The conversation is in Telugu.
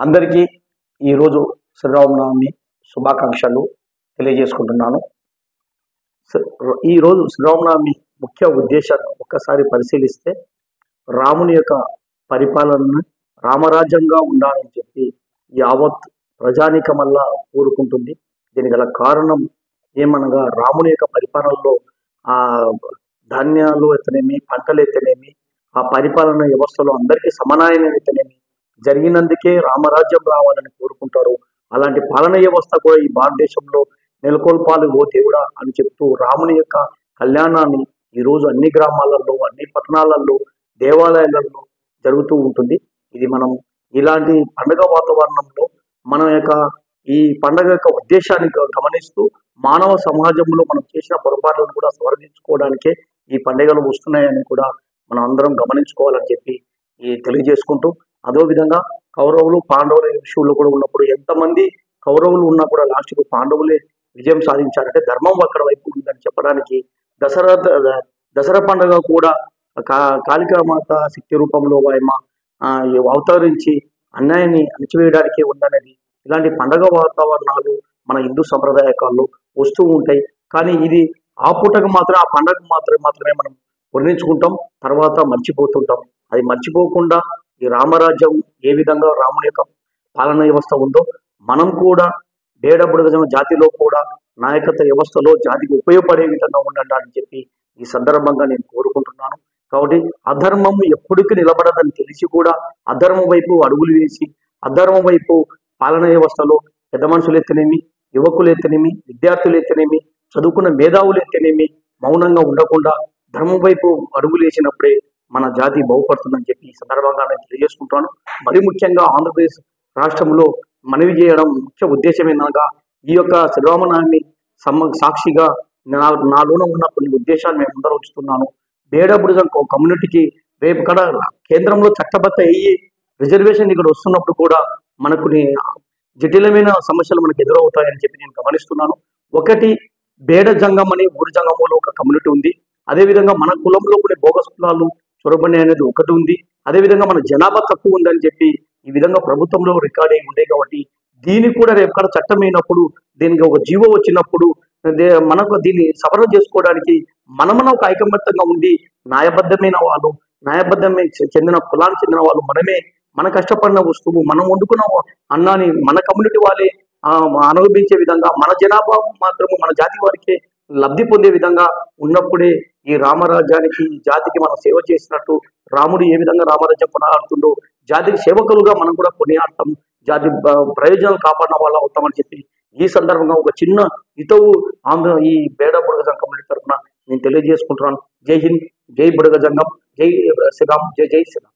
అందరికీ ఈరోజు శ్రీరామనవమి శుభాకాంక్షలు తెలియజేసుకుంటున్నాను. ఈరోజు శ్రీరామనవమి ముఖ్య ఉద్దేశాన్ని ఒక్కసారి పరిశీలిస్తే రాముని యొక్క పరిపాలనను రామరాజ్యంగా ఉండాలని చెప్పి యావత్ ప్రజానీకమల్లా కోరుకుంటుంది. దీనికి గల కారణం ఏమనగా రాముని యొక్క పరిపాలనలో ఆ ధాన్యాలు అయితేనేమి, పంటలు అయితేనేమి, ఆ పరిపాలన వ్యవస్థలో అందరికీ సమన్వయం అయితేనేమి జరిగినందుకే రామరాజ్యం రావాలని కోరుకుంటారు. అలాంటి పాలన వ్యవస్థ కూడా ఈ భారతదేశంలో నెలకొల్పాలి ఓ దేవుడా అని చెప్తూ రాముని యొక్క కళ్యాణాన్ని ఈరోజు అన్ని గ్రామాలలో, అన్ని పట్టణాలలో, దేవాలయాలలో జరుగుతూ ఉంటుంది. ఇది మనం ఇలాంటి పండుగ వాతావరణంలో మన యొక్క ఈ పండుగ యొక్క ఉద్దేశాన్ని గమనిస్తూ మానవ సమాజంలో మనం చేసిన పొరపాట్లను కూడా సవరించుకోవడానికే ఈ పండుగలు వస్తున్నాయని కూడా మనం అందరం గమనించుకోవాలని చెప్పి తెలియజేసుకుంటూ, అదేవిధంగా కౌరవులు పాండవుల విషయంలో కూడా ఉన్నప్పుడు ఎంతమంది కౌరవులు ఉన్నా కూడా లాస్ట్కు పాండవులే విజయం సాధించారంటే ధర్మం అక్కడ వైపు ఉందని చెప్పడానికి దసరా పండుగ కూడా కాళికామాత శక్తి రూపంలో ఆయమ అవతరించి అన్యాయాన్ని అణచివేయడానికి ఉందనేది ఇలాంటి పండగ వాతావరణాలు మన హిందూ సంప్రదాయకాల్లో వస్తూ ఉంటాయి. కానీ ఇది ఆ పూటకు మాత్రం ఆ పండగకు మాత్రమే మనం వర్ణించుకుంటాం, తర్వాత మర్చిపోతుంటాం. అది మర్చిపోకుండా ఈ రామరాజ్యం ఏ విధంగా రాముని యొక్క పాలన వ్యవస్థ ఉందో మనం కూడా బేడబుడగజమ జాతిలో కూడా నాయకత్వ వ్యవస్థలో జాతికి ఉపయోగపడే విధంగా ఉండాలని చెప్పి ఈ సందర్భంగా నేను కోరుకుంటున్నాను. కాబట్టి అధర్మం ఎప్పటికీ నిలబడదని తెలిసి కూడా అధర్మం వైపు అడుగులు వేసి అధర్మం వైపు పాలన వ్యవస్థలో పెద్ద మనుషులు ఎత్తనేమి, యువకులు ఎత్తనేమి, విద్యార్థులు ఎత్తనేమి, చదువుకున్న మేధావులు ఎత్తనేమి మౌనంగా ఉండకుండా ధర్మం వైపు అడుగులు వేసినప్పుడే మన జాతి బాగుపడుతుందని చెప్పి ఈ సందర్భంగా నేను తెలియజేసుకుంటాను. మరి ముఖ్యంగా ఆంధ్రప్రదేశ్ రాష్ట్రంలో మనవి చేయడం ముఖ్య ఉద్దేశం ఏంటనగా ఈ యొక్క శ్రీరామనవమి సాక్షిగా నాలోన ఉన్న కొన్ని ఉద్దేశాలు మేము ముందర ఉంచుతున్నాను. బేడబుడిజం కమ్యూనిటీకి రేపు కడ కేంద్రంలో చట్టబద్ధ అయ్యి రిజర్వేషన్ ఇక్కడ వస్తున్నప్పుడు కూడా మనకు జటిలమైన సమస్యలు మనకు ఎదురవుతాయని చెప్పి నేను గమనిస్తున్నాను. ఒకటి బేడ జంగం అని ఊరి జంగంలో ఒక కమ్యూనిటీ ఉంది. అదేవిధంగా మన కులంలో కూడా బోగస్ కులాలు చొరబడి అనేది ఒకటి ఉంది. అదేవిధంగా మన జనాభా తక్కువ ఉందని చెప్పి ఈ విధంగా ప్రభుత్వంలో రికార్డ్ అయి ఉండే కాబట్టి దీనికి కూడా రేపు కాడ చట్టం అయినప్పుడు దీనికి ఒక జీవో వచ్చినప్పుడు మనకు దీన్ని సవరణ చేసుకోవడానికి మనమన ఒక ఐకమత్యంగా ఉండి న్యాయబద్ధమైన వాళ్ళు, న్యాయబద్ధమే చెందిన కులానికి చెందిన వాళ్ళు మనమే మన కష్టపడిన వస్తువు మనం వండుకున్న అన్నాన్ని మన కమ్యూనిటీ వాళ్ళే అనుభవించే విధంగా మన జనాభా మాత్రము మన జాతి వారికే లబ్ధి పొందే విధంగా ఉన్నప్పుడే ఈ రామరాజ్యానికి జాతికి మనం సేవ చేసినట్టు, రాముడు ఏ విధంగా రామరాజ్యం కొనసాగుతుందో జాతికి సేవకులుగా మనం కూడా కొనియాడతాం, జాతి ప్రయోజనాలు కాపాడిన వాళ్ళు అవుతామని చెప్పి ఈ సందర్భంగా ఒక చిన్న హితవు ఈ బేడ బుడగజం కమ్యూనిటీ తరఫున నేను తెలియజేసుకుంటున్నాను. జై హింద్, జై బుడగజంగం, జై శ్రీరామ్, జై జై శ్రీరామ్.